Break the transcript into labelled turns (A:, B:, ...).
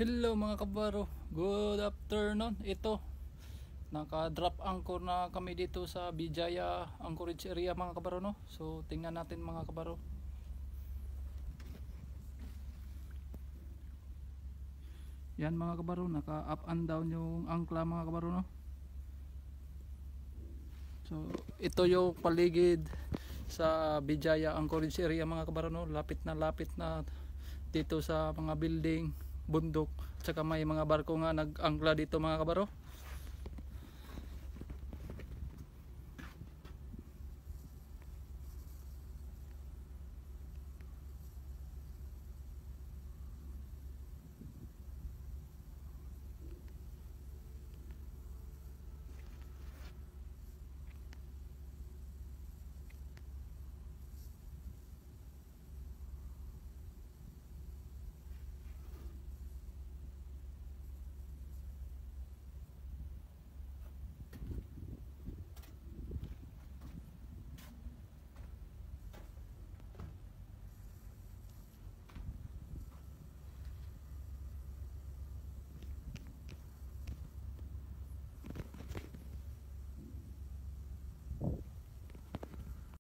A: Hello mga kabaro, good afternoon. Ito, naka-drop anchor na kami dito sa Bijaya Anchorage area mga kabaro, no? So tingnan natin mga kabaro. Yan mga kabaro, naka up and down yung angkla mga kabaro, no? So ito yung paligid sa Bijaya Anchorage area mga kabaro, no? Lapit na dito sa mga building, bundok, at saka may mga barko nga nag-angkla dito mga kabaro.